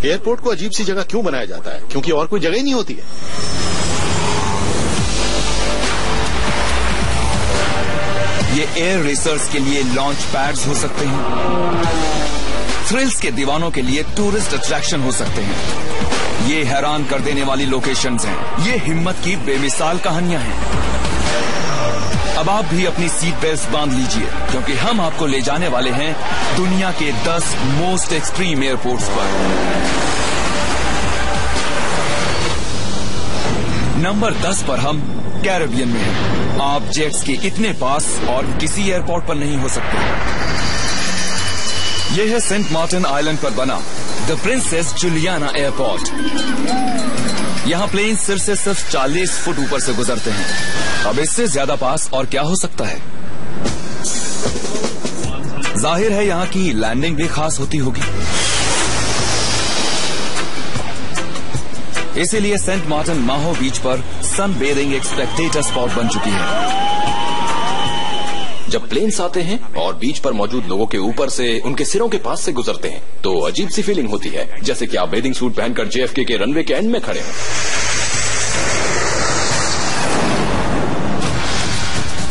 Airport को अजीब सी जगह क्यों बनाया जाता है? क्योंकि और कोई जगह ही नहीं होती है। ये एयर रेसर्स के लिए लॉन्च पैड्स हो सकते हैं, थ्रिल्स के दीवानों के लिए टूरिस्ट अट्रैक्शन हो सकते हैं। ये हैरान कर देने वाली लोकेशंस हैं, ये हिम्मत की बेमिसाल कहानियां हैं। अब आप भी अपनी सीट बेल्ट बांध लीजिए, क्योंकि हम आपको ले जाने वाले हैं दुनिया के 10 मोस्ट एक्सट्रीम एयरपोर्ट्स पर। नंबर 10 पर हम कैरेबियन में हैं। आप जेट्स के इतने पास और किसी एयरपोर्ट पर नहीं हो सकते। यह है सेंट मार्टिन आइलैंड पर बना द प्रिंसेस जुलियाना एयरपोर्ट। यहाँ प्लेन सिर्फ 40 फुट ऊपर से गुजरते हैं। अब इससे ज्यादा पास और क्या हो सकता है? जाहिर है यहाँ की लैंडिंग भी खास होती होगी, इसीलिए सेंट मार्टिन माहो बीच पर सन बेरिंग एक स्पेक्टेटर स्पॉट बन चुकी है। जब प्लेन्स आते हैं और बीच पर मौजूद लोगों के ऊपर से उनके सिरों के पास से गुजरते हैं तो अजीब सी फीलिंग होती है, जैसे कि आप बेदिंग सूट पहनकर JFK के रनवे के एंड में खड़े हैं।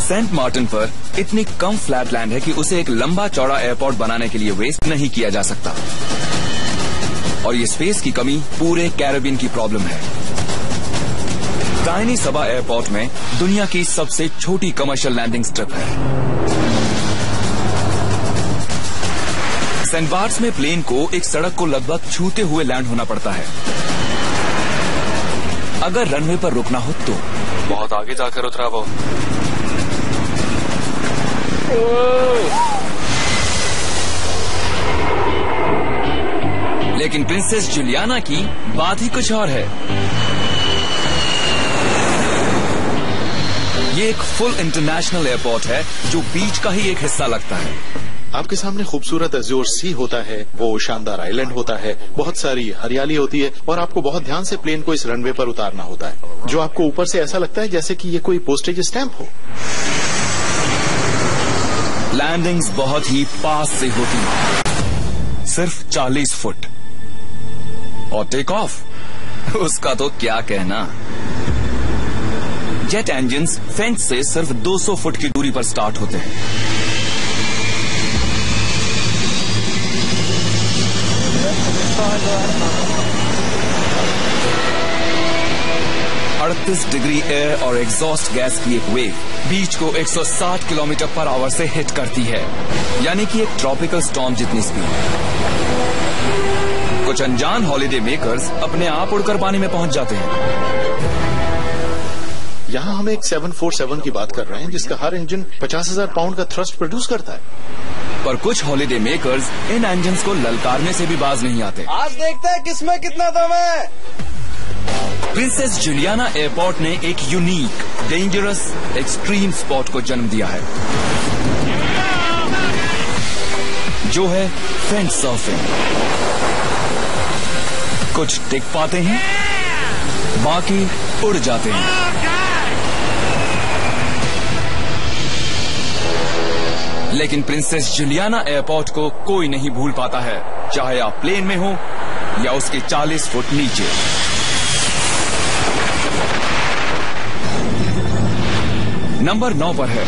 सेंट मार्टिन पर इतनी कम फ्लैट लैंड है कि उसे एक लंबा चौड़ा एयरपोर्ट बनाने के लिए वेस्ट नहीं किया जा सकता, और ये स्पेस की कमी पूरे कैरेबियन की प्रॉब्लम है। टाइनी सबा एयरपोर्ट में दुनिया की सबसे छोटी कमर्शियल लैंडिंग स्ट्रिप है। सेंट बार्ट्स में प्लेन को एक सड़क को लगभग छूते हुए लैंड होना पड़ता है। अगर रनवे पर रुकना हो तो बहुत आगे जाकर उतरा वो। लेकिन प्रिंसेस जुलियाना की बात ही कुछ और है। ये एक फुल इंटरनेशनल एयरपोर्ट है जो बीच का ही एक हिस्सा लगता है। आपके सामने खूबसूरत अज़ूर सी होता है, वो शानदार आइलैंड होता है, बहुत सारी हरियाली होती है और आपको बहुत ध्यान से प्लेन को इस रनवे पर उतारना होता है, जो आपको ऊपर से ऐसा लगता है जैसे कि ये कोई पोस्टेज स्टैंप हो। लैंडिंग्स बहुत ही पास से होती हैं, सिर्फ 40 फुट, और टेक ऑफ उसका तो क्या कहना। जेट इंजन्स फेंस से सिर्फ 200 फुट की दूरी पर स्टार्ट होते हैं। (38 डिग्री एयर और एग्जॉस्ट गैस की एक वेव बीच को 160 किलोमीटर पर आवर से हिट करती है, यानी कि एक ट्रॉपिकल स्टॉर्म जितनी स्पीड। कुछ अनजान हॉलिडे मेकर्स अपने आप उड़कर पानी में पहुंच जाते हैं। यहाँ हम एक 747 की बात कर रहे हैं जिसका हर इंजन 50,000 पाउंड का थ्रस्ट प्रोड्यूस करता है। पर कुछ हॉलिडे मेकर्स इन इंजन्स को ललकारने से भी बाज नहीं आते। आज देखते हैं किसमें कितना दम है। प्रिंसेस जुलियाना एयरपोर्ट ने एक यूनिक, डेंजरस, एक्सट्रीम स्पॉट को जन्म दिया है, जो है फेंस सर्फिंग। कुछ टिक पाते हैं, बाकी उड़ जाते हैं। लेकिन प्रिंसेस जुलियाना एयरपोर्ट को कोई नहीं भूल पाता है, चाहे आप प्लेन में हो या उसके 40 फुट नीचे। नंबर 9 पर है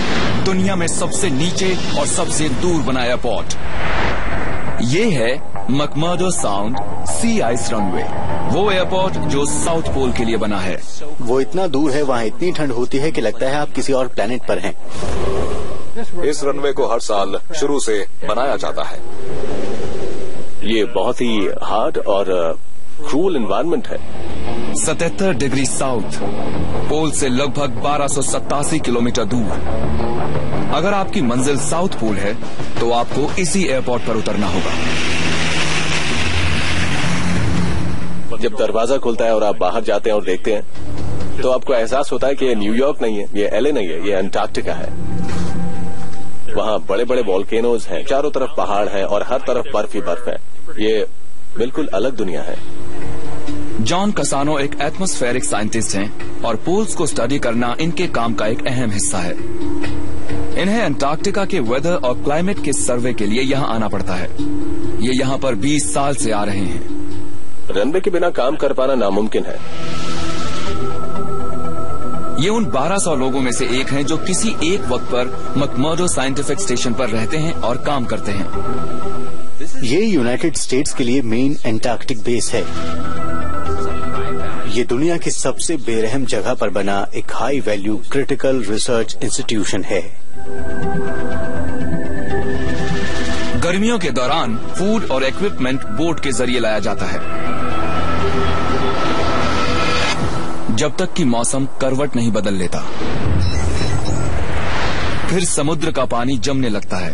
दुनिया में सबसे नीचे और सबसे दूर बना एयरपोर्ट। ये है मैकमर्डो साउंड सी आइस रनवे, वो एयरपोर्ट जो साउथ पोल के लिए बना है। वो इतना दूर है, वहाँ इतनी ठंड होती है कि लगता है आप किसी और प्लेनेट पर हैं। इस रनवे को हर साल शुरू से बनाया जाता है। ये बहुत ही हार्ड और क्रूअल एनवायरनमेंट है। 77 डिग्री साउथ पोल से लगभग 1287 किलोमीटर दूर। अगर आपकी मंजिल साउथ पोल है तो आपको इसी एयरपोर्ट पर उतरना होगा। जब दरवाजा खुलता है और आप बाहर जाते हैं और देखते हैं तो आपको एहसास होता है कि ये न्यूयॉर्क नहीं है, ये LA नहीं है, ये अंटार्कटिका है। वहाँ बड़े बड़े वॉल्केनोज हैं, चारों तरफ पहाड़ हैं और हर तरफ बर्फ ही बर्फ है। ये बिल्कुल अलग दुनिया है। जॉन कसानो एक एटमॉस्फेरिक साइंटिस्ट हैं और पोल्स को स्टडी करना इनके काम का एक अहम हिस्सा है। इन्हें अंटार्कटिका के वेदर और क्लाइमेट के सर्वे के लिए यहाँ आना पड़ता है। ये यहाँ पर 20 साल से आ रहे हैं। रनवे के बिना काम कर पाना नामुमकिन है। ये उन 1200 लोगों में से एक हैं जो किसी एक वक्त पर मैकमर्डो साइंटिफिक स्टेशन पर रहते हैं और काम करते हैं। ये यूनाइटेड स्टेट्स के लिए मेन एंटार्कटिक बेस है। ये दुनिया की सबसे बेरहम जगह पर बना एक high value critical research institution है। गर्मियों के दौरान फूड और इक्विपमेंट बोट के जरिए लाया जाता है, जब तक कि मौसम करवट नहीं बदल लेता। फिर समुद्र का पानी जमने लगता है।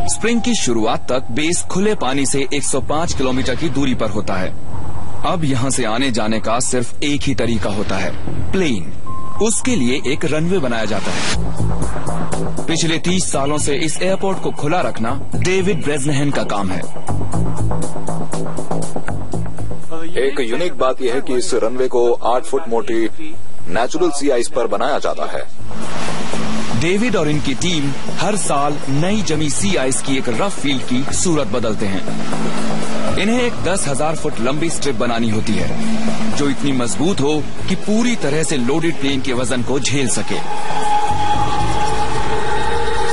स्प्रिंग की शुरुआत तक बेस खुले पानी से 105 किलोमीटर की दूरी पर होता है। अब यहां से आने जाने का सिर्फ एक ही तरीका होता है, प्लेन। उसके लिए एक रनवे बनाया जाता है। पिछले 30 सालों से इस एयरपोर्ट को खुला रखना डेविड ब्रेजनहेन का काम है। एक यूनिक बात यह है कि इस रनवे को 8 फुट मोटी नेचुरल सी आइस पर बनाया जाता है। डेविड और इनकी टीम हर साल नई जमी सी आइस की एक रफ फील्ड की सूरत बदलते हैं। इन्हें एक 10,000 फुट लंबी स्ट्रिप बनानी होती है, जो इतनी मजबूत हो कि पूरी तरह से लोडेड प्लेन के वजन को झेल सके।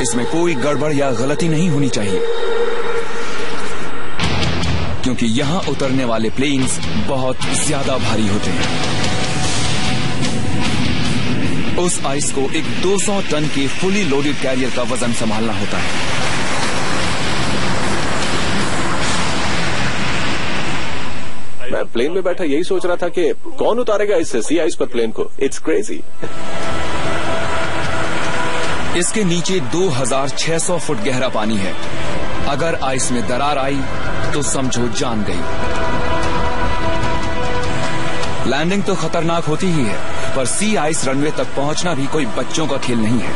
इसमें कोई गड़बड़ या गलती नहीं होनी चाहिए, क्योंकि यहां उतरने वाले प्लेन्स बहुत ज्यादा भारी होते हैं। उस आइस को एक 200 टन के फुली लोडेड कैरियर का वजन संभालना होता है। मैं प्लेन में बैठा यही सोच रहा था कि कौन उतारेगा इस सी आइस पर प्लेन को। It's crazy. इसके नीचे 2600 फुट गहरा पानी है। अगर आइस में दरार आई तो समझो जान गई। लैंडिंग तो खतरनाक होती ही है, पर सी आइस रनवे तक पहुंचना भी कोई बच्चों का खेल नहीं है।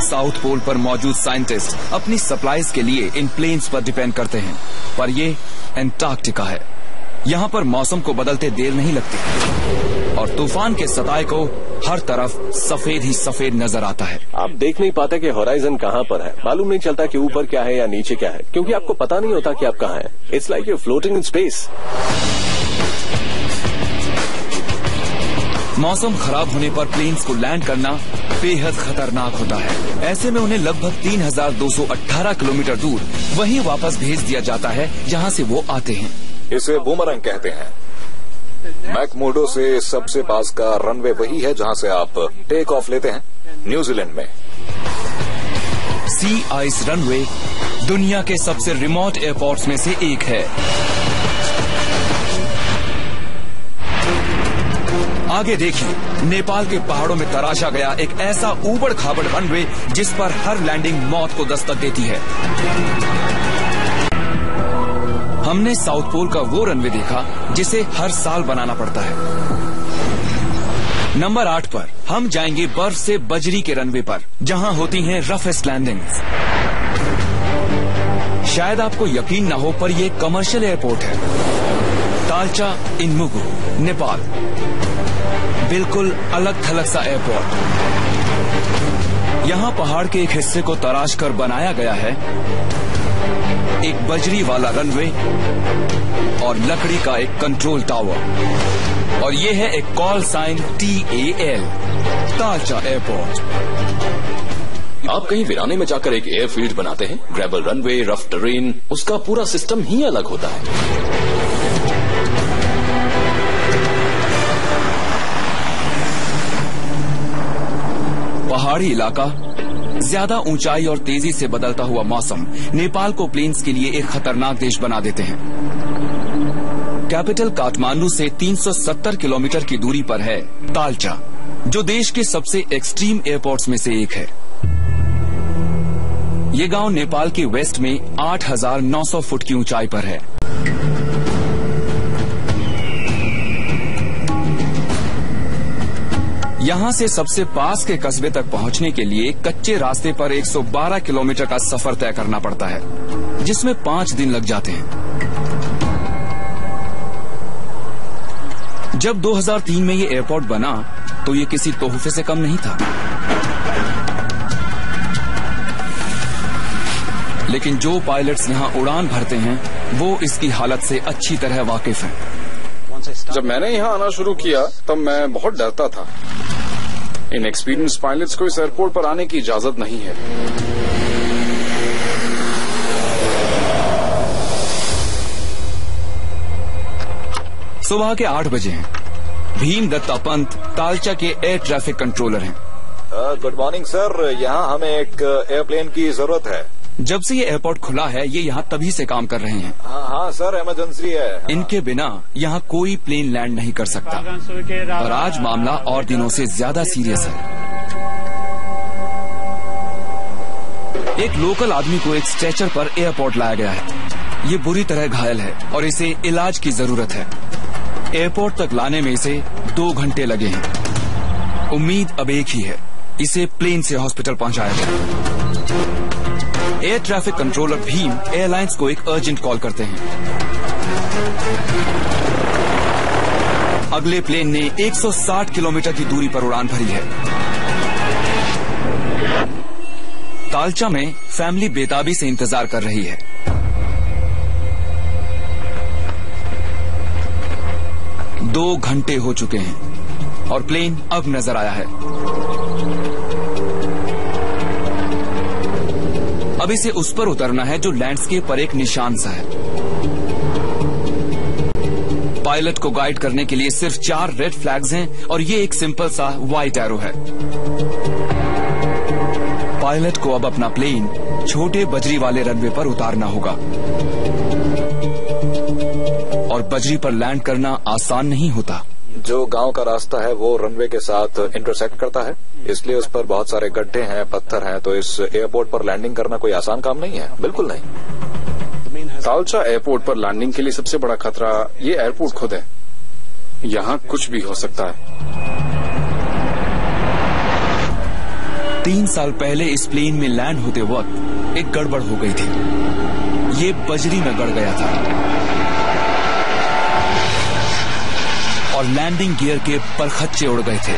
साउथ पोल पर मौजूद साइंटिस्ट अपनी सप्लाईज के लिए इन प्लेन्स पर डिपेंड करते हैं, पर ये एंटार्कटिका है। यहाँ पर मौसम को बदलते देर नहीं लगती और तूफान के सताए को हर तरफ सफेद ही सफेद नजर आता है। आप देख नहीं पाते कि होराइजन कहाँ पर है। मालूम नहीं चलता कि ऊपर क्या है या नीचे क्या है, क्योंकि आपको पता नहीं होता कि आप कहाँ हैं। It's like you floating in space. मौसम खराब होने पर प्लेन्स को लैंड करना बेहद खतरनाक होता है। ऐसे में उन्हें लगभग 3218 किलोमीटर दूर वहीं वापस भेज दिया जाता है जहाँ से वो आते हैं। इसे बूमरंग कहते हैं। मैकमुर्डो से सबसे पास का रनवे वही है जहां से आप टेक ऑफ लेते हैं, न्यूजीलैंड में। सी आइस रनवे दुनिया के सबसे रिमोट एयरपोर्ट्स में से एक है। आगे देखिए, नेपाल के पहाड़ों में तराशा गया एक ऐसा ऊबड़ खाबड़ रनवे जिस पर हर लैंडिंग मौत को दस्तक देती है। हमने साउथ पोल का वो रनवे देखा जिसे हर साल बनाना पड़ता है। नंबर 8 पर हम जाएंगे बर्फ से बजरी के रनवे पर, जहां होती हैं रफेस्ट लैंडिंग्स। शायद आपको यकीन न हो, पर यह कमर्शियल एयरपोर्ट है। तालचा इनमुगु, नेपाल। बिल्कुल अलग थलग सा एयरपोर्ट। यहाँ पहाड़ के एक हिस्से को तराश कर बनाया गया है एक बजरी वाला रनवे और लकड़ी का एक कंट्रोल टावर, और ये है एक कॉल साइन TAL, तालचा एयरपोर्ट। आप कहीं वीराने में जाकर एक एयरफील्ड बनाते हैं, ग्रेवल रनवे, रफ टेरेन, उसका पूरा सिस्टम ही अलग होता है। पहाड़ी इलाका, ज्यादा ऊंचाई और तेजी से बदलता हुआ मौसम नेपाल को प्लेन्स के लिए एक खतरनाक देश बना देते हैं। कैपिटल काठमांडू से 370 किलोमीटर की दूरी पर है तालचा, जो देश के सबसे एक्सट्रीम एयरपोर्ट्स में से एक है। ये गांव नेपाल के वेस्ट में 8,900 फुट की ऊंचाई पर है। यहाँ से सबसे पास के कस्बे तक पहुँचने के लिए कच्चे रास्ते पर 112 किलोमीटर का सफर तय करना पड़ता है, जिसमें 5 दिन लग जाते हैं। जब 2003 में ये एयरपोर्ट बना तो ये किसी तोहफे से कम नहीं था। लेकिन जो पायलट्स यहाँ उड़ान भरते हैं वो इसकी हालत से अच्छी तरह वाकिफ हैं। जब मैंने यहाँ आना शुरू किया तब मैं बहुत डरता था। इन एक्सपीरियंस पायलट्स को इस एयरपोर्ट पर आने की इजाजत नहीं है। सुबह के 8 बजे हैं। भीम दत्ता पंत तालचा के एयर ट्रैफिक कंट्रोलर हैं। गुड मॉर्निंग सर, यहाँ हमें एक एयरप्लेन की जरूरत है। जब से ये एयरपोर्ट खुला है ये यहाँ तभी से काम कर रहे हैं। हाँ सर, इमरजेंसी है। इनके बिना यहाँ कोई प्लेन लैंड नहीं कर सकता और आज मामला और दिनों से ज्यादा सीरियस है। एक लोकल आदमी को एक स्ट्रेचर पर एयरपोर्ट लाया गया है। ये बुरी तरह घायल है और इसे इलाज की जरूरत है। एयरपोर्ट तक लाने में इसे 2 घंटे लगे हैं। उम्मीद अब एक ही है, इसे प्लेन से हॉस्पिटल पहुंचाया जाए। Air traffic controller Bhim airlines को एक अर्जेंट कॉल करते हैं। अगले प्लेन ने 160 किलोमीटर की दूरी पर उड़ान भरी है। तालचा में फैमिली बेताबी से इंतजार कर रही है। दो घंटे हो चुके हैं और प्लेन अब नजर आया है। अब इसे उस पर उतरना है जो लैंडस्केप पर एक निशान सा है। पायलट को गाइड करने के लिए सिर्फ 4 रेड फ्लैग्स हैं और ये एक सिंपल सा व्हाइट एरो है। पायलट को अब अपना प्लेन छोटे बजरी वाले रनवे पर उतारना होगा और बजरी पर लैंड करना आसान नहीं होता। जो गांव का रास्ता है वो रनवे के साथ इंटरसेक्ट करता है, इसलिए उस पर बहुत सारे गड्ढे हैं, पत्थर हैं, तो इस एयरपोर्ट पर लैंडिंग करना कोई आसान काम नहीं है, बिल्कुल नहीं। तालचा एयरपोर्ट पर लैंडिंग के लिए सबसे बड़ा खतरा ये एयरपोर्ट खुद है। यहाँ कुछ भी हो सकता है। 3 साल पहले इस प्लेन में लैंड होते वक्त एक गड़बड़ हो गई थी। ये बजरी में गड़ गया था और लैंडिंग गियर के परखच्चे उड़ गए थे।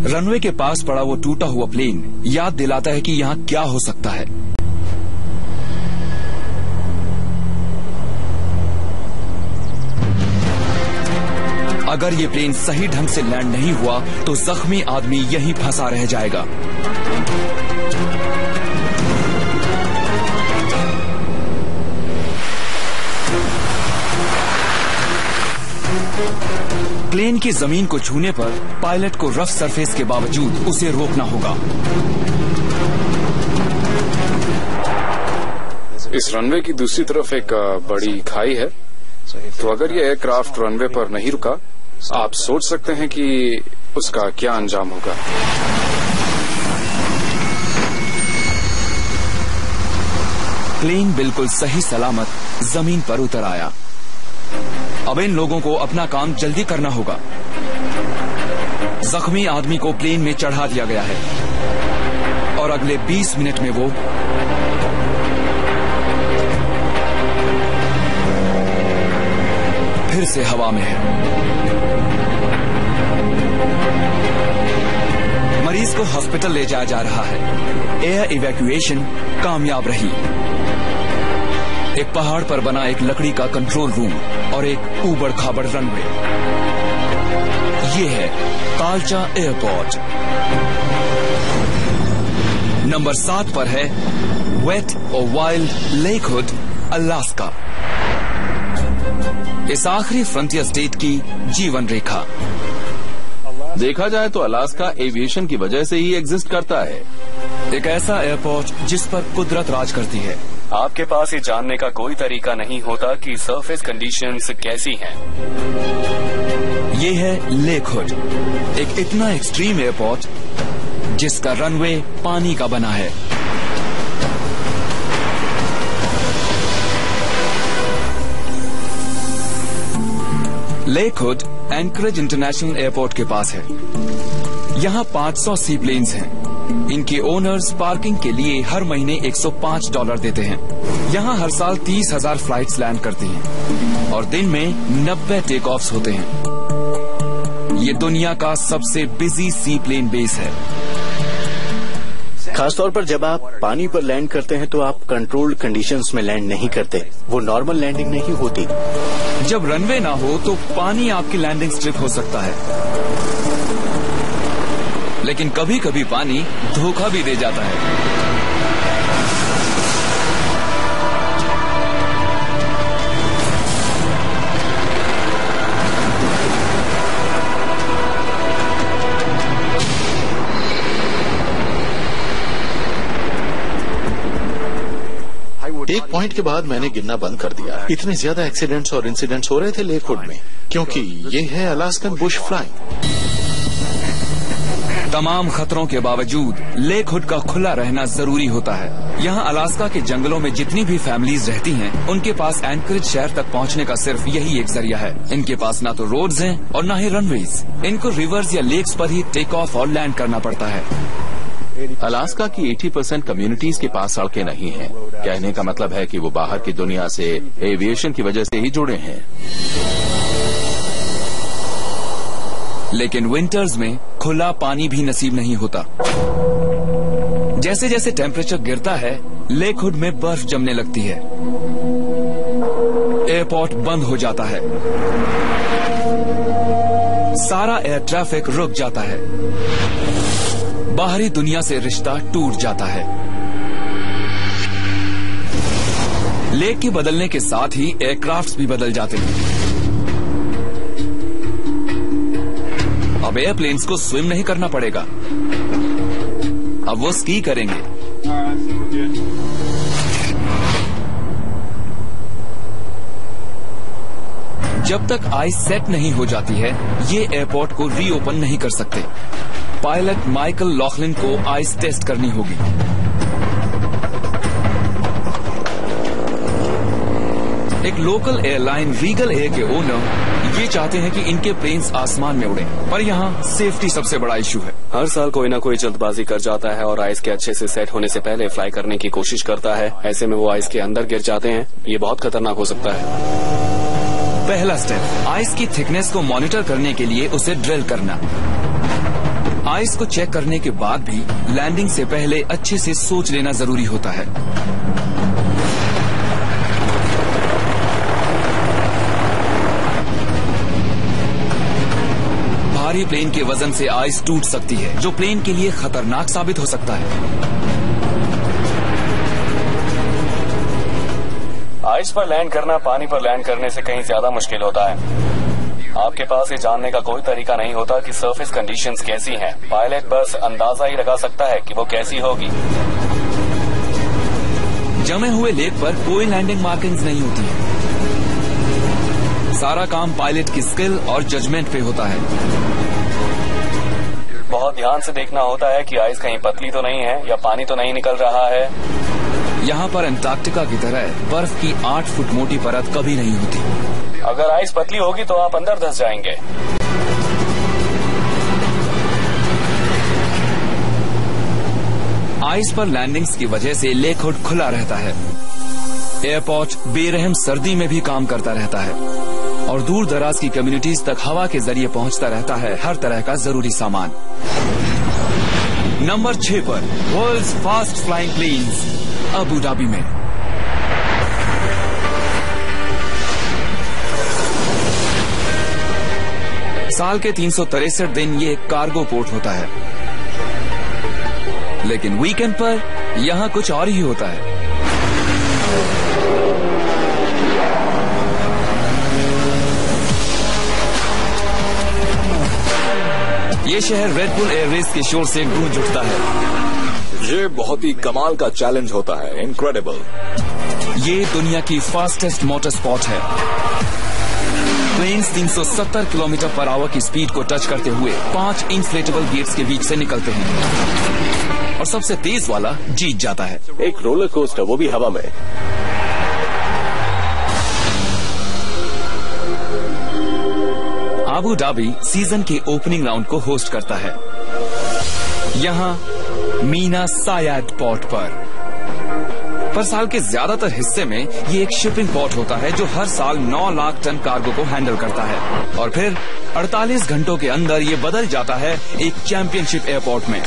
रनवे के पास पड़ा वो टूटा हुआ प्लेन याद दिलाता है कि यहाँ क्या हो सकता है। अगर ये प्लेन सही ढंग से लैंड नहीं हुआ तो जख्मी आदमी यहीं फंसा रह जाएगा। प्लेन की जमीन को छूने पर पायलट को रफ सरफेस के बावजूद उसे रोकना होगा। इस रनवे की दूसरी तरफ एक बड़ी खाई है, तो अगर ये एयरक्राफ्ट रनवे पर नहीं रुका, आप सोच सकते हैं कि उसका क्या अंजाम होगा। प्लेन बिल्कुल सही सलामत जमीन पर उतर आया। अब इन लोगों को अपना काम जल्दी करना होगा। जख्मी आदमी को प्लेन में चढ़ा दिया गया है और अगले 20 मिनट में वो फिर से हवा में है। मरीज को हॉस्पिटल ले जाया जा रहा है। एयर इवैक्यूएशन कामयाब रही। एक पहाड़ पर बना एक लकड़ी का कंट्रोल रूम और एक ऊबड़ खाबड़ रनवे। ये है तालचा एयरपोर्ट। नंबर 7 पर है वेट और वाइल्ड लेकहुड, अलास्का। इस आखिरी फ्रंटियर स्टेट की जीवन रेखा। देखा जाए तो अलास्का एविएशन की वजह से ही एग्जिस्ट करता है। एक ऐसा एयरपोर्ट जिस पर कुदरत राज करती है। आपके पास ये जानने का कोई तरीका नहीं होता कि सरफेस कंडीशंस कैसी हैं। ये है लेकहुड, एक इतना एक्सट्रीम एयरपोर्ट जिसका रनवे पानी का बना है। लेकहुड एंकरेज इंटरनेशनल एयरपोर्ट के पास है। यहाँ 500 सी प्लेन्स हैं। इनके ओनर्स पार्किंग के लिए हर महीने $105 देते हैं। यहाँ हर साल 30,000 फ्लाइट्स लैंड करती हैं और दिन में 90 टेक ऑफ्स होते हैं। ये दुनिया का सबसे बिजी सी प्लेन बेस है। खासतौर पर जब आप पानी पर लैंड करते हैं तो आप कंट्रोल्ड कंडीशंस में लैंड नहीं करते, वो नॉर्मल लैंडिंग नहीं होती। जब रनवे ना हो तो पानी आपकी लैंडिंग स्ट्रिप हो सकता है, लेकिन कभी कभी पानी धोखा भी दे जाता है। एक पॉइंट के बाद मैंने गिनना बंद कर दिया। इतने ज्यादा एक्सीडेंट्स और इंसिडेंट्स हो रहे थे लेक हुड में, क्योंकि ये है अलास्कन बुश फ्लाइंग। तमाम खतरों के बावजूद लेक हुड का खुला रहना जरूरी होता है। यहाँ अलास्का के जंगलों में जितनी भी फैमिलीज रहती हैं, उनके पास एंकरेज शहर तक पहुँचने का सिर्फ यही एक जरिया है। इनके पास ना तो रोड्स हैं और ना ही रनवेज। इनको रिवर्स या लेक्स पर ही टेक ऑफ और लैंड करना पड़ता है। अलास्का की 80% कम्युनिटीज के पास सड़कें नहीं हैं। कहने का मतलब है कि वो बाहर की दुनिया से एविएशन की वजह से ही जुड़े हैं। लेकिन विंटर्स में खुला पानी भी नसीब नहीं होता। जैसे जैसे टेम्परेचर गिरता है, लेक हुड में बर्फ जमने लगती है। एयरपोर्ट बंद हो जाता है, सारा एयर ट्रैफिक रुक जाता है, बाहरी दुनिया से रिश्ता टूट जाता है। लेक के बदलने के साथ ही एयरक्राफ्ट्स भी बदल जाते हैं। अब एयरप्लेन्स को स्विम नहीं करना पड़ेगा, अब वो स्की करेंगे। जब तक आइस सेट नहीं हो जाती है, ये एयरपोर्ट को रीओपन नहीं कर सकते। पायलट माइकल लॉखलिन को आइस टेस्ट करनी होगी। एक लोकल एयरलाइन रीगल एयर के ओनर ये चाहते हैं कि इनके प्लेन्स आसमान में उड़ें, पर यहाँ सेफ्टी सबसे बड़ा इशू है। हर साल कोई ना कोई जल्दबाजी कर जाता है और आइस के अच्छे से सेट होने से पहले फ्लाई करने की कोशिश करता है। ऐसे में वो आइस के अंदर गिर जाते हैं। ये बहुत खतरनाक हो सकता है। पहला स्टेप, आइस की थिकनेस को मॉनिटर करने के लिए उसे ड्रिल करना। आइस को चेक करने के बाद भी लैंडिंग से पहले अच्छे से सोच लेना जरूरी होता है। भारी प्लेन के वजन से आइस टूट सकती है, जो प्लेन के लिए खतरनाक साबित हो सकता है। आइस पर लैंड करना पानी पर लैंड करने से कहीं ज्यादा मुश्किल होता है। आपके पास ये जानने का कोई तरीका नहीं होता कि सरफेस कंडीशंस कैसी हैं। पायलट बस अंदाजा ही लगा सकता है कि वो कैसी होगी। जमे हुए लेक पर कोई लैंडिंग मार्किंग्स नहीं होती है। सारा काम पायलट की स्किल और जजमेंट पे होता है। बहुत ध्यान से देखना होता है कि आइस कहीं पतली तो नहीं है या पानी तो नहीं निकल रहा है। यहाँ पर अंटार्कटिका की तरह बर्फ की 8 फुट मोटी परत कभी नहीं होती। अगर आइस पतली होगी तो आप अंदर धंस जाएंगे। आइस पर लैंडिंग्स की वजह से लेक हुड खुला रहता है। एयरपोर्ट बेरहम सर्दी में भी काम करता रहता है और दूर दराज की कम्युनिटीज तक हवा के जरिए पहुंचता रहता है हर तरह का जरूरी सामान। नंबर 6 पर world's fast flying planes Abu Dhabi. साल के 363 दिन ये एक कार्गो पोर्ट होता है, लेकिन वीकेंड पर यहाँ कुछ और ही होता है। ये शहर रेड बुल एयर रेस के शोर से गूंज उठता है। ये बहुत ही कमाल का चैलेंज होता है, इनक्रेडिबल। ये दुनिया की फास्टेस्ट मोटर स्पॉट है। प्लेन्स 370 किलोमीटर पर आवर की स्पीड को टच करते हुए 5 इंफ्लेटेबल गेट्स के बीच से निकलते हैं और सबसे तेज वाला जीत जाता है। एक रोलर कोस्टर, वो भी हवा में। अबू धाबी सीजन के ओपनिंग राउंड को होस्ट करता है, यहाँ मीना सायाद पोर्ट पर साल के ज्यादातर हिस्से में ये एक शिपिंग पोर्ट होता है जो हर साल 9 लाख टन कार्गो को हैंडल करता है और फिर 48 घंटों के अंदर ये बदल जाता है एक चैंपियनशिप एयरपोर्ट में।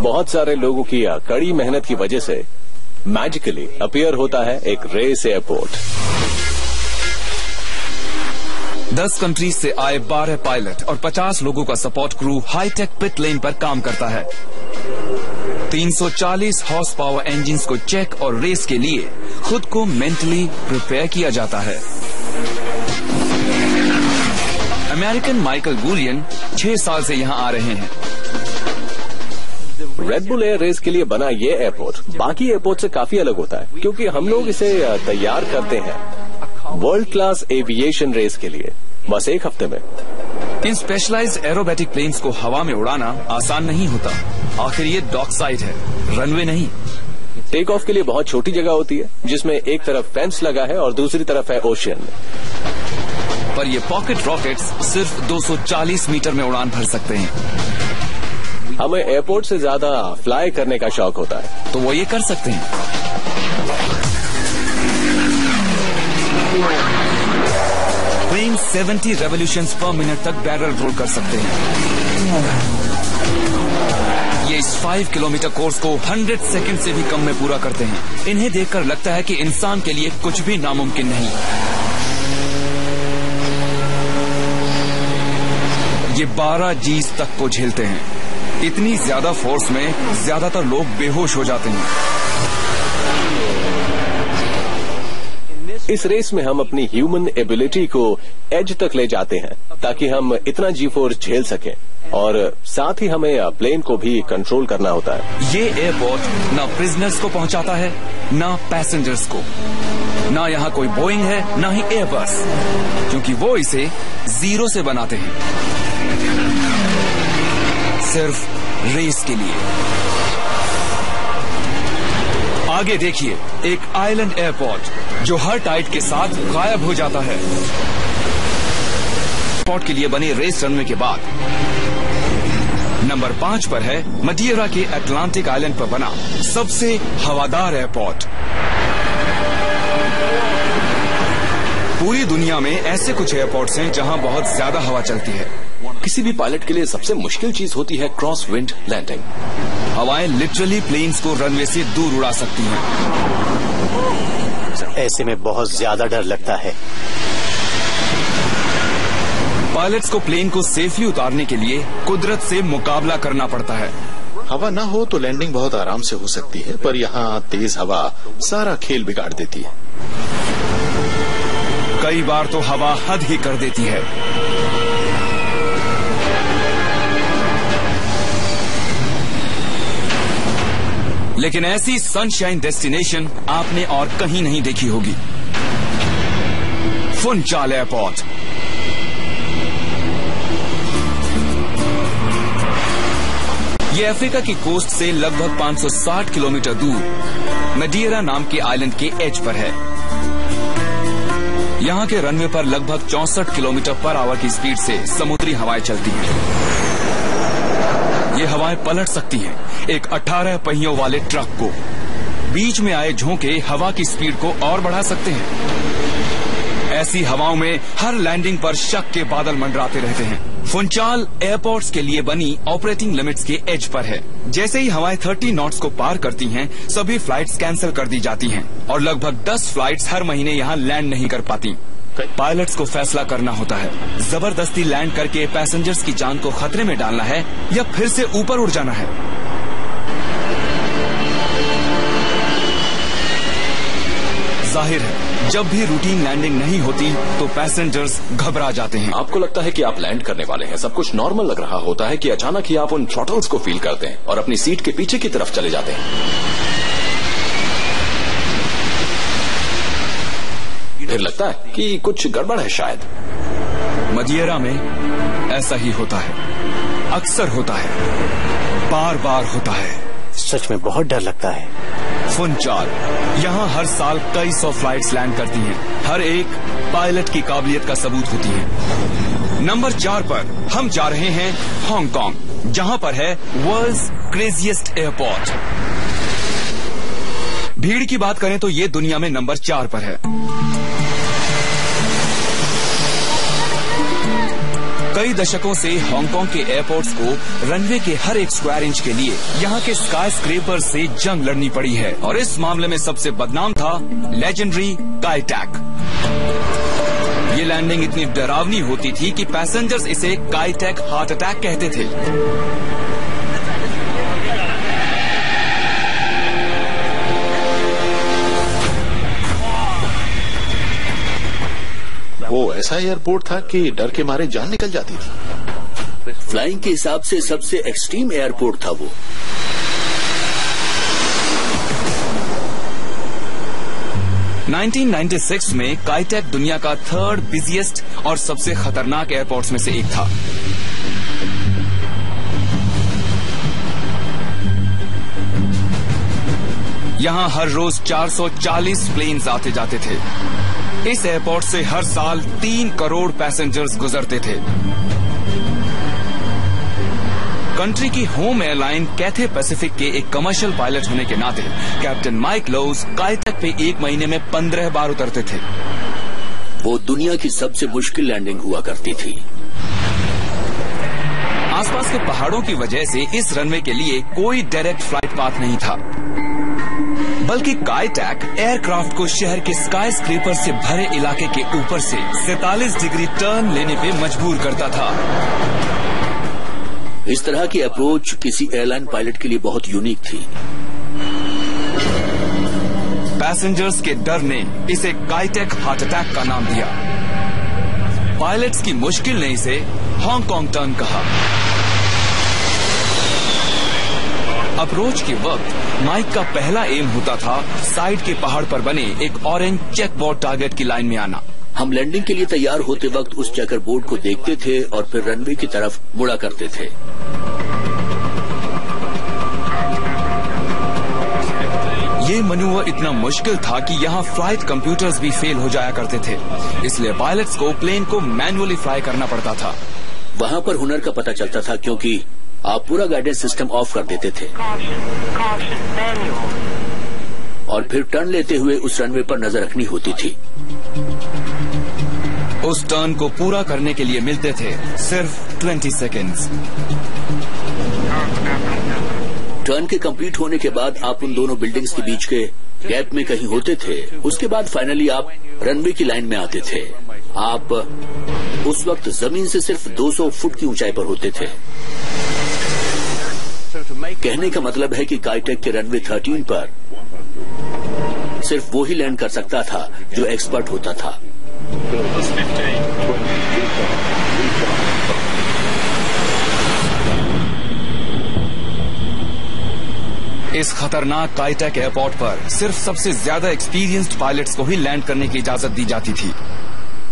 बहुत सारे लोगों की कड़ी मेहनत की वजह से मैजिकली अपीयर होता है एक रेस एयरपोर्ट। 10 कंट्रीज से आए 12 पायलट और 50 लोगों का सपोर्ट क्रू हाईटेक पिट लेन पर काम करता है। 340 हॉर्स पावर इंजिन्स को चेक और रेस के लिए खुद को मेंटली प्रिपेयर किया जाता है। अमेरिकन माइकल बुलियन 6 साल से यहाँ आ रहे हैं। रेड बुल एयर रेस के लिए बना ये एयरपोर्ट बाकी एयरपोर्ट से काफी अलग होता है, क्योंकि हम लोग इसे तैयार करते हैं वर्ल्ड क्लास एविएशन रेस के लिए बस 1 हफ्ते में। इन स्पेशलाइज्ड एरोबेटिक प्लेन्स को हवा में उड़ाना आसान नहीं होता। आखिर ये डॉक साइड है, रनवे नहीं। टेक ऑफ के लिए बहुत छोटी जगह होती है, जिसमें एक तरफ फेंस लगा है और दूसरी तरफ है ओशियन। पर ये पॉकेट रॉकेट्स सिर्फ 240 मीटर में उड़ान भर सकते हैं। हमें एयरपोर्ट से ज्यादा फ्लाई करने का शौक होता है, तो वो ये कर सकते हैं। प्लेन 70 रेवोल्यूशंस पर मिनट तक बैरल रोल कर सकते हैं। ये इस 5 किलोमीटर कोर्स को 100 सेकंड से भी कम में पूरा करते हैं। इन्हें देखकर लगता है कि इंसान के लिए कुछ भी नामुमकिन नहीं। ये 12 Gs तक को झेलते हैं। इतनी ज्यादा फोर्स में ज्यादातर लोग बेहोश हो जाते हैं। इस रेस में हम अपनी ह्यूमन एबिलिटी को एज तक ले जाते हैं ताकि हम इतना जी फोर्स झेल सकें, और साथ ही हमें प्लेन को भी कंट्रोल करना होता है। ये एयरपोर्ट न प्रिजनर्स को पहुंचाता है न पैसेंजर्स को। न यहाँ कोई बोइंग है न ही एयरबस, क्योंकि वो इसे 0 से बनाते हैं सिर्फ रेस के लिए। आगे देखिए एक आइलैंड एयरपोर्ट जो हर टाइड के साथ गायब हो जाता है। एयरपोर्ट के लिए बने रेस रनवे के बाद नंबर 5 पर है मदियरा के अटलांटिक आइलैंड पर बना सबसे हवादार एयरपोर्ट। पूरी दुनिया में ऐसे कुछ एयरपोर्ट्स हैं जहां बहुत ज्यादा हवा चलती है। किसी भी पायलट के लिए सबसे मुश्किल चीज होती है क्रॉस विंड लैंडिंग। हवाएं लिटरली प्लेन्स को रनवे से दूर उड़ा सकती हैं। ऐसे में बहुत ज्यादा डर लगता है। पायलट्स को प्लेन को सेफली उतारने के लिए कुदरत से मुकाबला करना पड़ता है। हवा न हो तो लैंडिंग बहुत आराम से हो सकती है, पर यहाँ तेज हवा सारा खेल बिगाड़ देती है। कई बार तो हवा हद ही कर देती है। लेकिन ऐसी सनशाइन डेस्टिनेशन आपने और कहीं नहीं देखी होगी। फुनचाल एयरपोर्ट। ये अफ्रीका की कोस्ट से लगभग 560 किलोमीटर दूर मदियरा नाम के आइलैंड के एज पर है। यहाँ के रनवे पर लगभग 64 किलोमीटर पर आवर की स्पीड से समुद्री हवाएं चलती हैं। ये हवाएं पलट सकती हैं एक 18 पहियों वाले ट्रक को। बीच में आए झोंके हवा की स्पीड को और बढ़ा सकते हैं। ऐसी हवाओं में हर लैंडिंग पर शक के बादल मंडराते रहते हैं। फुनचाल एयरपोर्ट्स के लिए बनी ऑपरेटिंग लिमिट्स के एज पर है। जैसे ही हवाएं 30 नॉट्स को पार करती हैं, सभी फ्लाइट्स कैंसिल कर दी जाती हैं और लगभग 10 फ्लाइट्स हर महीने यहाँ लैंड नहीं कर पाती। पायलट्स को फैसला करना होता है, जबरदस्ती लैंड करके पैसेंजर्स की जान को खतरे में डालना है या फिर से ऊपर उड़ जाना है। जाहिर है जब भी रूटीन लैंडिंग नहीं होती तो पैसेंजर्स घबरा जाते हैं। आपको लगता है कि आप लैंड करने वाले हैं, सब कुछ नॉर्मल लग रहा होता है कि अचानक ही आप उन थ्रॉटल्स को फील करते हैं और अपनी सीट के पीछे की तरफ चले जाते हैं। फिर लगता है कि कुछ गड़बड़ है शायद। मदियरा में ऐसा ही होता है, अक्सर होता है, बार बार होता है। सच में बहुत डर लगता है। फुनचाल यहाँ हर साल कई 100 फ्लाइट्स लैंड करती हैं। हर एक पायलट की काबिलियत का सबूत होती है। नंबर 4 पर हम जा रहे हैं हांगकांग, जहाँ पर है वर्ल्ड्स क्रेजिएस्ट एयरपोर्ट। भीड़ की बात करें तो ये दुनिया में नंबर 4 पर है। कई दशकों से हांगकांग के एयरपोर्ट्स को रनवे के हर एक स्क्वायर इंच के लिए यहाँ के स्काई स्क्रेपर से जंग लड़नी पड़ी है, और इस मामले में सबसे बदनाम था लेजेंडरी काईटैक। ये लैंडिंग इतनी डरावनी होती थी कि पैसेंजर्स इसे काईटैक हार्ट अटैक कहते थे। वो ऐसा एयरपोर्ट था कि डर के मारे जान निकल जाती थी। फ्लाइंग के हिसाब से सबसे एक्सट्रीम एयरपोर्ट था वो। – 1996 में काईटैक दुनिया का 3rd बिजिएस्ट और सबसे खतरनाक एयरपोर्ट्स में से एक था। यहां हर रोज 440 प्लेन्स आते जाते थे। इस एयरपोर्ट से हर साल 3 करोड़ पैसेंजर्स गुजरते थे। कंट्री की होम एयरलाइन कैथे पैसिफिक के एक कमर्शियल पायलट होने के नाते कैप्टन माइक लोज काईटैक पे एक महीने में 15 बार उतरते थे। वो दुनिया की सबसे मुश्किल लैंडिंग हुआ करती थी। आसपास के पहाड़ों की वजह से इस रनवे के लिए कोई डायरेक्ट फ्लाइट पाथ नहीं था, बल्कि काईटैक एयरक्राफ्ट को शहर के स्काई स्क्रेपर से भरे इलाके के ऊपर से 47 डिग्री टर्न लेने पे मजबूर करता था। इस तरह की अप्रोच किसी एयरलाइन पायलट के लिए बहुत यूनिक थी। पैसेंजर्स के डर ने इसे काईटैक हार्ट अटैक का नाम दिया। पायलट्स की मुश्किल ने इसे हांगकांग टर्न कहा। अप्रोच के वक्त माइक का पहला एम होता था साइड के पहाड़ पर बने एक ऑरेंज चेक बोर्ड टारगेट की लाइन में आना। हम लैंडिंग के लिए तैयार होते वक्त उस चेकर बोर्ड को देखते थे और फिर रनवे की तरफ मुड़ा करते थे। ये मनूवर इतना मुश्किल था कि यहाँ फ्लाइट कंप्यूटर्स भी फेल हो जाया करते थे, इसलिए पायलट्स को प्लेन को मैन्युअली फ्लाई करना पड़ता था। वहाँ पर हुनर का पता चलता था क्योंकि आप पूरा गाइडेंस सिस्टम ऑफ कर देते थे और फिर टर्न लेते हुए उस रनवे पर नजर रखनी होती थी। उस टर्न को पूरा करने के लिए मिलते थे सिर्फ 20 सेकेंड्स। टर्न के कंप्लीट होने के बाद आप उन दोनों बिल्डिंग्स के बीच के गैप में कहीं होते थे। उसके बाद फाइनली आप रनवे की लाइन में आते थे। आप उस वक्त जमीन से सिर्फ 200 फुट की ऊंचाई पर होते थे। कहने का मतलब है कि काईटैक के रनवे 13 पर सिर्फ वो ही लैंड कर सकता था जो एक्सपर्ट होता था। इस खतरनाक काईटैक एयरपोर्ट पर सिर्फ सबसे ज्यादा एक्सपीरियंस्ड पायलट्स को ही लैंड करने की इजाजत दी जाती थी।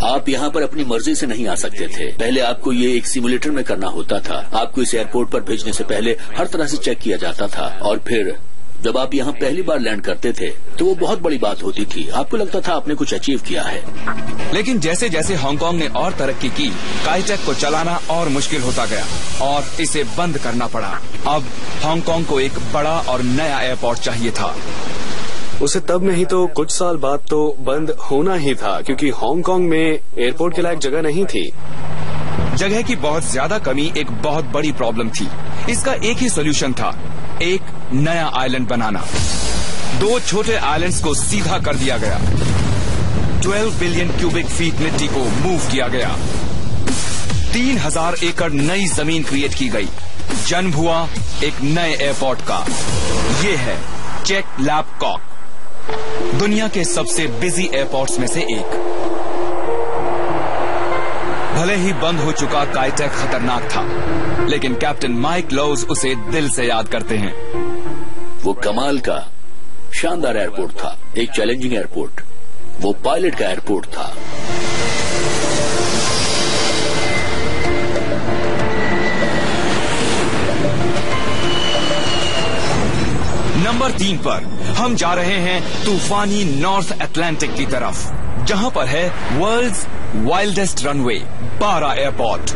आप यहाँ पर अपनी मर्जी से नहीं आ सकते थे। पहले आपको ये एक सिमुलेटर में करना होता था। आपको इस एयरपोर्ट पर भेजने से पहले हर तरह से चेक किया जाता था और फिर जब आप यहाँ पहली बार लैंड करते थे तो वो बहुत बड़ी बात होती थी। आपको लगता था आपने कुछ अचीव किया है। लेकिन जैसे जैसे हांगकांग ने और तरक्की की, काईटैक को चलाना और मुश्किल होता गया और इसे बंद करना पड़ा। अब हांगकांग को एक बड़ा और नया एयरपोर्ट चाहिए था। उसे तब नहीं तो कुछ साल बाद तो बंद होना ही था, क्योंकि हांगकांग में एयरपोर्ट के लायक जगह नहीं थी। जगह की बहुत ज्यादा कमी एक बहुत बड़ी प्रॉब्लम थी। इसका एक ही सोल्यूशन था, एक नया आइलैंड बनाना। 2 छोटे आइलैंड्स को सीधा कर दिया गया। 12 बिलियन क्यूबिक फीट मिट्टी को मूव किया गया। 3000 एकड़ नई जमीन क्रिएट की गई। जन्म हुआ एक नए एयरपोर्ट का। ये है चेक लैप कॉक, दुनिया के सबसे बिजी एयरपोर्ट्स में से एक। भले ही बंद हो चुका काईटैक खतरनाक था, लेकिन कैप्टन माइक लोज उसे दिल से याद करते हैं। वो कमाल का शानदार एयरपोर्ट था, एक चैलेंजिंग एयरपोर्ट। वो पायलट का एयरपोर्ट था। नंबर 3 पर हम जा रहे हैं तूफानी नॉर्थ अटलांटिक की तरफ, जहां पर है world's wildest runway 12 airport.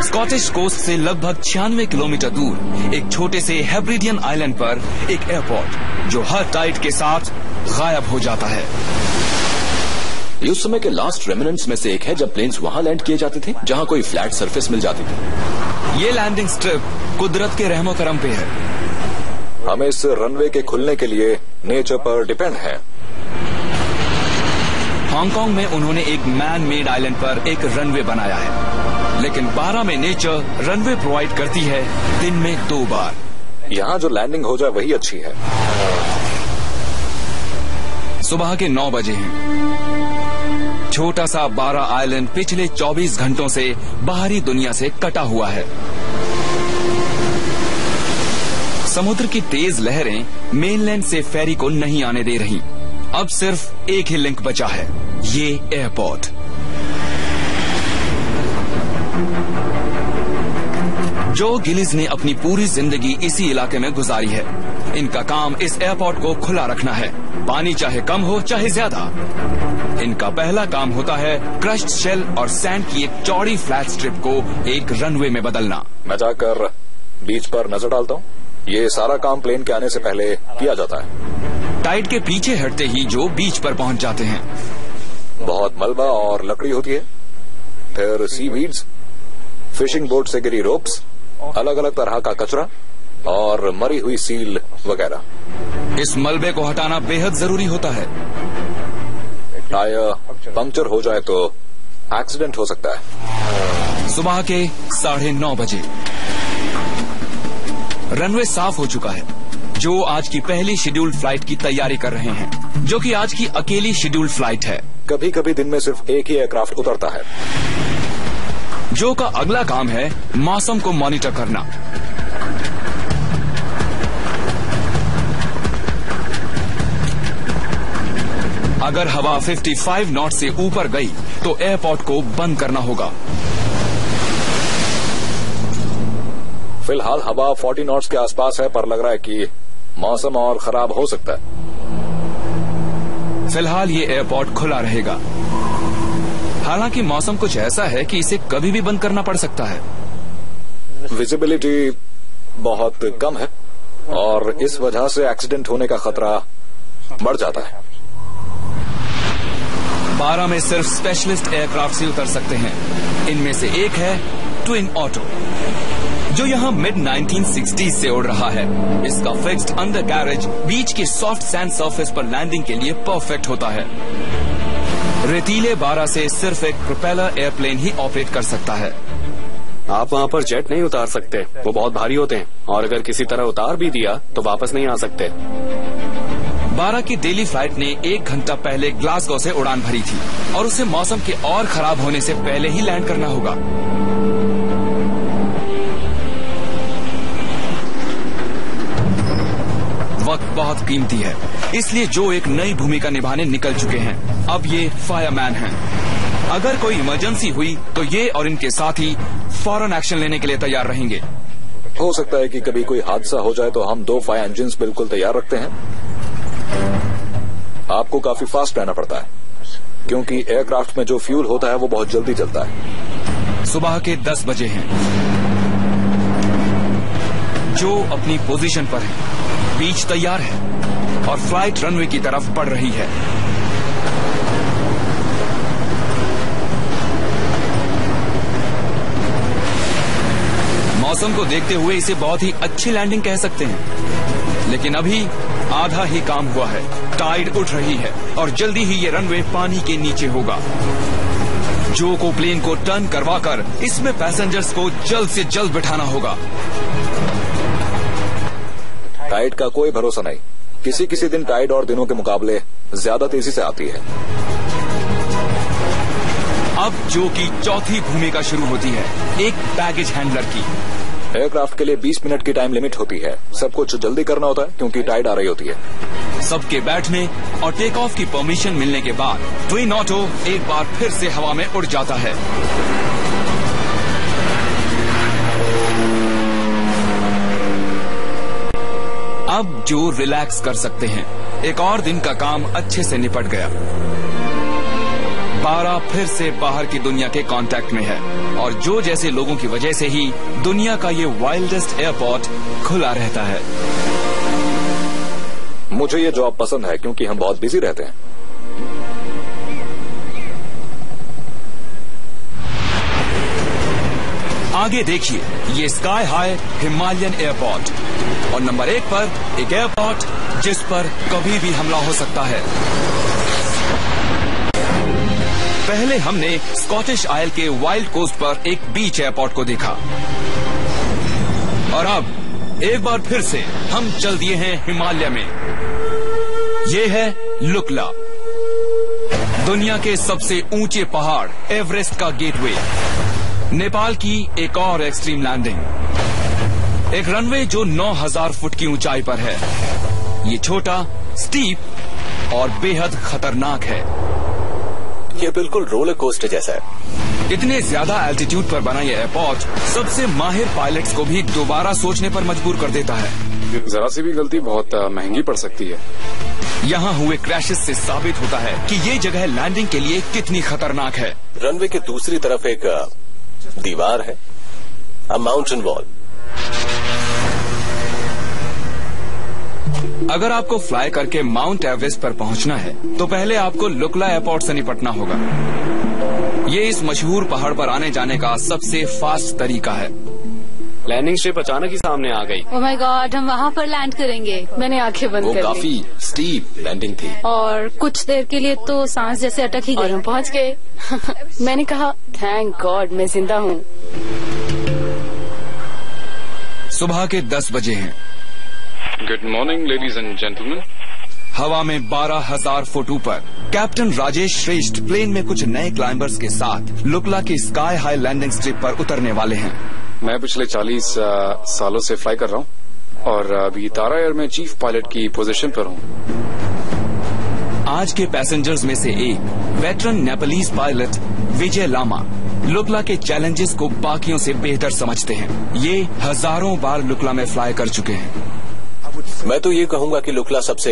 Scottish coast से लगभग 96 किलोमीटर दूर एक छोटे से हेब्रिडियन आइलैंड पर एक एयरपोर्ट जो हर टाइड के साथ गायब हो जाता है। ये उस समय के लास्ट रेमिनेंट्स में से एक है जब प्लेन्स वहां लैंड किए जाते थे जहां कोई फ्लैट सरफेस मिल जाती थी। ये लैंडिंग स्ट्रिप कुदरत के रहमो करम पे है। हम इस रनवे के खुलने के लिए नेचर पर डिपेंड हैं। हांगकांग में उन्होंने एक मैन मेड आइलैंड पर एक रनवे बनाया है, लेकिन 12 में नेचर रनवे प्रोवाइड करती है दिन में 2 बार। यहाँ जो लैंडिंग हो जाए वही अच्छी है। सुबह के 9 बजे हैं। छोटा सा 12 आइलैंड पिछले 24 घंटों से बाहरी दुनिया से कटा हुआ है। समुद्र की तेज लहरें मेनलैंड से फेरी को नहीं आने दे रही। अब सिर्फ एक ही लिंक बचा है, ये एयरपोर्ट। जो गिलिस ने अपनी पूरी जिंदगी इसी इलाके में गुजारी है। इनका काम इस एयरपोर्ट को खुला रखना है, पानी चाहे कम हो चाहे ज्यादा। इनका पहला काम होता है क्रश्ड शेल और सैंड की एक चौड़ी फ्लैट स्ट्रिप को एक रनवे में बदलना। मैं जाकर बीच पर नजर डालता हूँ। ये सारा काम प्लेन के आने से पहले किया जाता है। टाइड के पीछे हटते ही जो बीच पर पहुंच जाते हैं। बहुत मलबा और लकड़ी होती है, फिर सीवीड्स, फिशिंग बोट से गिरी रोप्स, अलग अलग तरह का कचरा और मरी हुई सील वगैरह। इस मलबे को हटाना बेहद जरूरी होता है। टायर पंक्चर हो जाए तो एक्सीडेंट हो सकता है। सुबह के 9:30 बजे रनवे साफ हो चुका है। जो आज की पहली शेड्यूल्ड फ्लाइट की तैयारी कर रहे हैं, जो कि आज की अकेली शेड्यूल्ड फ्लाइट है। कभी कभी दिन में सिर्फ एक ही एयरक्राफ्ट उतरता है। जो का अगला काम है मौसम को मॉनिटर करना। अगर हवा 55 नॉट से ऊपर गई तो एयरपोर्ट को बंद करना होगा। फिलहाल हवा 40 नॉट्स के आसपास है, पर लग रहा है कि मौसम और खराब हो सकता है। फिलहाल ये एयरपोर्ट खुला रहेगा। हालांकि मौसम कुछ ऐसा है कि इसे कभी भी बंद करना पड़ सकता है। विजिबिलिटी बहुत कम है और इस वजह से एक्सीडेंट होने का खतरा बढ़ जाता है। 12 में सिर्फ स्पेशलिस्ट एयरक्राफ्ट ही उतर सकते हैं। इनमें से एक है ट्विन ऑटो, जो यहाँ मिड 1960s से उड़ रहा है। इसका फिक्स्ड अंडर कैरेज बीच के सॉफ्ट सैंड सरफेस पर लैंडिंग के लिए परफेक्ट होता है। रेतीले 12 से सिर्फ एक प्रोपेलर एयरप्लेन ही ऑपरेट कर सकता है। आप वहाँ पर जेट नहीं उतार सकते, वो बहुत भारी होते हैं, और अगर किसी तरह उतार भी दिया तो वापस नहीं आ सकते। 12 की डेली फ्लाइट ने 1 घंटा पहले ग्लासगो से उड़ान भरी थी और उसे मौसम के और खराब होने से पहले ही लैंड करना होगा। वक्त बहुत कीमती है, इसलिए जो एक नई भूमिका निभाने निकल चुके हैं। अब ये फायरमैन हैं। अगर कोई इमरजेंसी हुई तो ये और इनके साथी फौरन एक्शन लेने के लिए तैयार रहेंगे। हो सकता है कि कभी कोई हादसा हो जाए तो हम 2 फायर इंजिन्स बिल्कुल तैयार रखते हैं। आपको काफी फास्ट रहना पड़ता है क्योंकि एयरक्राफ्ट में जो फ्यूल होता है वो बहुत जल्दी चलता है। सुबह के 10 बजे हैं। जो अपनी पोजीशन पर है, बीच तैयार है और फ्लाइट रनवे की तरफ बढ़ रही है। मौसम को देखते हुए इसे बहुत ही अच्छी लैंडिंग कह सकते हैं, लेकिन अभी आधा ही काम हुआ है। टाइड उठ रही है और जल्दी ही ये रनवे पानी के नीचे होगा। जो को प्लेन को टर्न करवाकर इसमें पैसेंजर्स को जल्द से जल्द बिठाना होगा। टाइड का कोई भरोसा नहीं, किसी किसी दिन टाइड और दिनों के मुकाबले ज्यादा तेजी से आती है। अब जो की चौथी भूमिका शुरू होती है, एक बैगेज हैंडलर की। एयरक्राफ्ट के लिए 20 मिनट की टाइम लिमिट होती है। सब कुछ जल्दी करना होता है क्योंकि टाइड आ रही होती है। सबके बैठने और टेक ऑफ की परमिशन मिलने के बाद ट्विन ऑटो एक बार फिर से हवा में उड़ जाता है। अब जो रिलैक्स कर सकते हैं। एक और दिन का काम अच्छे से निपट गया। 12 फिर से बाहर की दुनिया के कांटेक्ट में है और जो जैसे लोगों की वजह से ही दुनिया का ये वाइल्डेस्ट एयरपोर्ट खुला रहता है। मुझे ये जॉब पसंद है क्योंकि हम बहुत बिजी रहते हैं। आगे देखिए, ये स्काई हाई हिमालयन एयरपोर्ट और नंबर 1 पर एक एयरपोर्ट जिस पर कभी भी हमला हो सकता है। पहले हमने स्कॉटिश आइल के वाइल्ड कोस्ट पर एक बीच एयरपोर्ट को देखा और अब एक बार फिर से हम चल दिए हैं हिमालय में। ये है लुकला, दुनिया के सबसे ऊंचे पहाड़ एवरेस्ट का गेटवे, नेपाल की एक और एक्सट्रीम लैंडिंग, एक रनवे जो 9000 फुट की ऊंचाई पर है। ये छोटा, स्टीप और बेहद खतरनाक है। ये बिल्कुल रोलर कोस्टर जैसा है। इतने ज्यादा एल्टीट्यूड पर बना ये एयरपोर्ट सबसे माहिर पायलट्स को भी दोबारा सोचने पर मजबूर कर देता है। जरा सी भी गलती बहुत महंगी पड़ सकती है। यहाँ हुए क्रैशेस से साबित होता है कि ये जगह लैंडिंग के लिए कितनी खतरनाक है। रनवे के दूसरी तरफ एक दीवार है, अ माउंटेन वॉल। अगर आपको फ्लाई करके माउंट एवरेस्ट पर पहुंचना है तो पहले आपको लुकला एयरपोर्ट से निपटना होगा। ये इस मशहूर पहाड़ पर आने जाने का सबसे फास्ट तरीका है। लैंडिंग स्ट्रिप अचानक ही सामने आ गई। ओह माय गॉड, हम वहाँ पर लैंड करेंगे। मैंने आंखें बंद कर ली। वो काफी स्टीप लैंडिंग थी और कुछ देर के लिए तो सांस जैसे अटक ही गई। और हम पहुँच गए। मैंने कहा थैंक गॉड मैं जिंदा हूँ। सुबह के 10 बजे हैं। Good morning ladies and gentleman. हवा में 12,000 फुट ऊपर कैप्टन राजेश श्रेष्ठ प्लेन में कुछ नए क्लाइंबर्स के साथ लुकला की स्काई हाई लैंडिंग स्ट्रिप पर उतरने वाले हैं। मैं पिछले 40 सालों से फ्लाई कर रहा हूँ और अभी तारा एयर में चीफ पायलट की पोजीशन पर हूँ। आज के पैसेंजर्स में से एक वेटरन नेपालीज पायलट विजय लामा लुकला के चैलेंजेस को बाकियों से बेहतर समझते हैं। ये हजारों बार लुकला में फ्लाई कर चुके हैं। मैं तो ये कहूंगा कि लुकला सबसे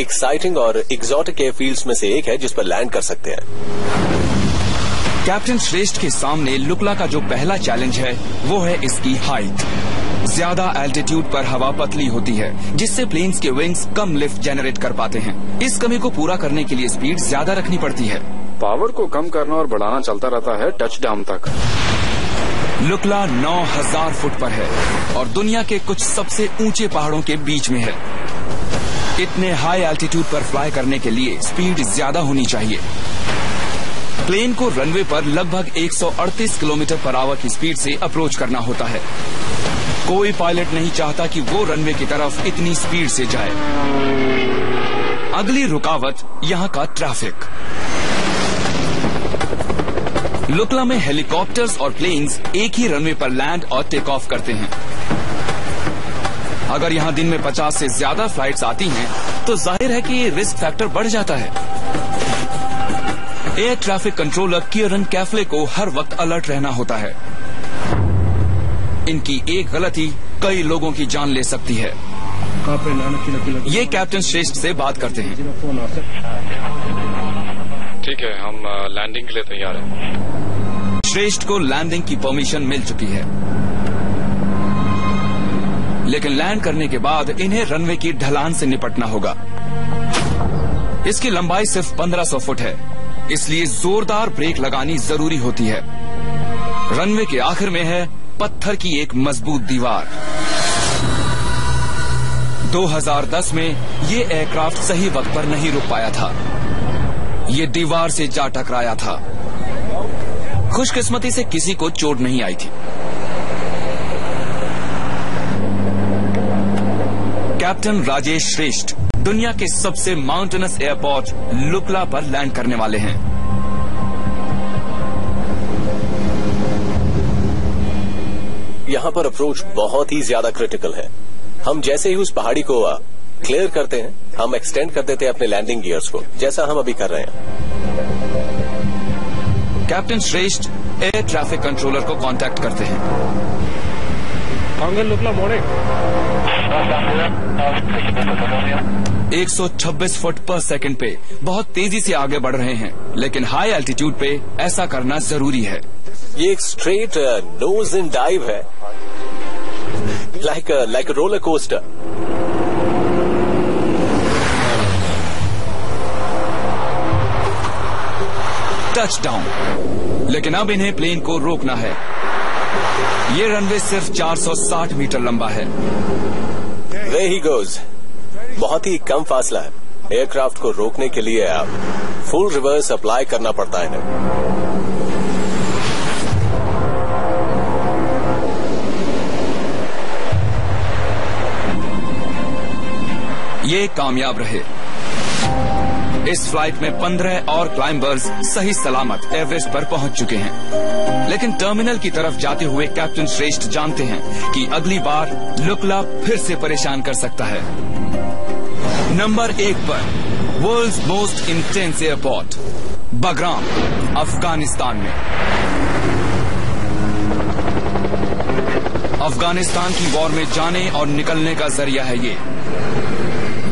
एक्साइटिंग और एक्सोटिक एयरफील्ड्स में से एक है जिस पर लैंड कर सकते हैं। कैप्टन श्रेष्ठ के सामने लुकला का जो पहला चैलेंज है वो है इसकी हाइट। ज्यादा एल्टीट्यूड पर हवा पतली होती है जिससे प्लेन्स के विंग्स कम लिफ्ट जनरेट कर पाते हैं। इस कमी को पूरा करने के लिए स्पीड ज्यादा रखनी पड़ती है। पावर को कम करना और बढ़ाना चलता रहता है टच डाउन तक। लुकला 9000 फुट पर है और दुनिया के कुछ सबसे ऊंचे पहाड़ों के बीच में है। इतने हाई एल्टीट्यूड पर फ्लाई करने के लिए स्पीड ज्यादा होनी चाहिए। प्लेन को रनवे पर लगभग 138 किलोमीटर पर आवर की स्पीड से अप्रोच करना होता है। कोई पायलट नहीं चाहता कि वो रनवे की तरफ इतनी स्पीड से जाए। अगली रुकावट यहाँ का ट्रैफिक। लुकला में हेलीकॉप्टर्स और प्लेन्स एक ही रनवे पर लैंड और टेक ऑफ करते हैं। अगर यहाँ दिन में 50 से ज्यादा फ्लाइट्स आती हैं, तो जाहिर है कि रिस्क फैक्टर बढ़ जाता है। एयर ट्रैफिक कंट्रोलर किरण कैफले को हर वक्त अलर्ट रहना होता है। इनकी एक गलती कई लोगों की जान ले सकती है। ये कैप्टन श्रेष्ठ से बात करते हैं। ठीक है, हम लैंडिंग के लिए तैयार हैं। श्रेष्ठ को लैंडिंग की परमिशन मिल चुकी है, लेकिन लैंड करने के बाद इन्हें रनवे की ढलान से निपटना होगा। इसकी लंबाई सिर्फ 1500 फुट है, इसलिए जोरदार ब्रेक लगानी जरूरी होती है। रनवे के आखिर में है पत्थर की एक मजबूत दीवार। 2010 में ये एयरक्राफ्ट सही वक्त पर नहीं रुक पाया था। ये दीवार से जा टकराया था। खुशकिस्मती से किसी को चोट नहीं आई थी। कैप्टन राजेश श्रेष्ठ दुनिया के सबसे माउंटेनस एयरपोर्ट लुकला पर लैंड करने वाले हैं। यहाँ पर अप्रोच बहुत ही ज्यादा क्रिटिकल है। हम जैसे ही उस पहाड़ी को क्लियर करते हैं, हम एक्सटेंड कर देते हैं अपने लैंडिंग गियर्स को, जैसा हम अभी कर रहे हैं। कैप्टन श्रेष्ठ एयर ट्रैफिक कंट्रोलर को कांटेक्ट करते हैं। 126 फुट पर सेकंड पे बहुत तेजी से आगे बढ़ रहे हैं, लेकिन हाई एल्टीट्यूड पे ऐसा करना जरूरी है। ये एक स्ट्रेट नोज इन डाइव है, like roller coaster. Touch down. लेकिन अब इन्हें प्लेन को रोकना है। ये रनवे सिर्फ 460 मीटर लंबा है। There he goes। बहुत ही कम फासला है। एयरक्राफ्ट को रोकने के लिए आप फुल रिवर्स अप्लाई करना पड़ता है इन्हें। ये कामयाब रहे। इस फ्लाइट में 15 और क्लाइंबर्स सही सलामत एवरेस्ट पर पहुंच चुके हैं। लेकिन टर्मिनल की तरफ जाते हुए कैप्टन श्रेष्ठ जानते हैं कि अगली बार लुकला फिर से परेशान कर सकता है। नंबर 1 पर world's most intense airport Bagram, Afghanistan में। अफगानिस्तान की वॉर में जाने और निकलने का जरिया है ये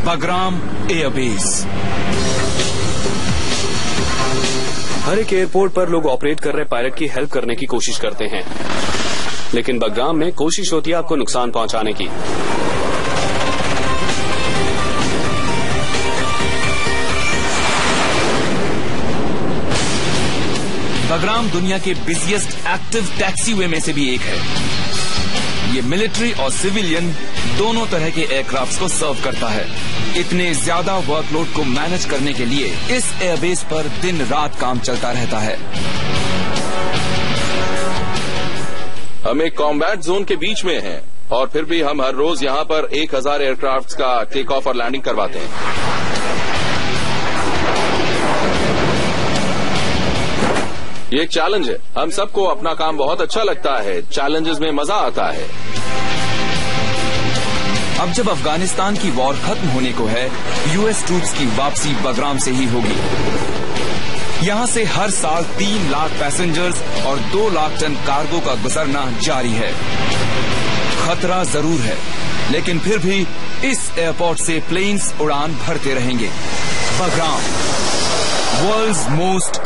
बगराम एयरबेस। हर एक एयरपोर्ट पर लोग ऑपरेट कर रहे पायलट की हेल्प करने की कोशिश करते हैं, लेकिन बगराम में कोशिश होती है आपको नुकसान पहुंचाने की। बगराम दुनिया के बिजिएस्ट एक्टिव टैक्सीवे में से भी एक है। ये मिलिट्री और सिविलियन दोनों तरह के एयरक्राफ्ट्स को सर्व करता है। इतने ज्यादा वर्कलोड को मैनेज करने के लिए इस एयरबेस पर दिन रात काम चलता रहता है। हम एक कॉम्बैट जोन के बीच में हैं और फिर भी हम हर रोज यहाँ पर 1000 एयरक्राफ्ट्स का टेक ऑफ और लैंडिंग करवाते हैं। ये एक चैलेंज है। हम सबको अपना काम बहुत अच्छा लगता है। चैलेंजेस में मजा आता है। अब जब अफगानिस्तान की वॉर खत्म होने को है, यूएस ट्रूप्स की वापसी बगराम से ही होगी। यहां से हर साल 3 लाख पैसेंजर्स और 2 लाख टन कार्गो का गुजरना जारी है। खतरा जरूर है, लेकिन फिर भी इस एयरपोर्ट से प्लेन्स उड़ान भरते रहेंगे। Bagram, world's most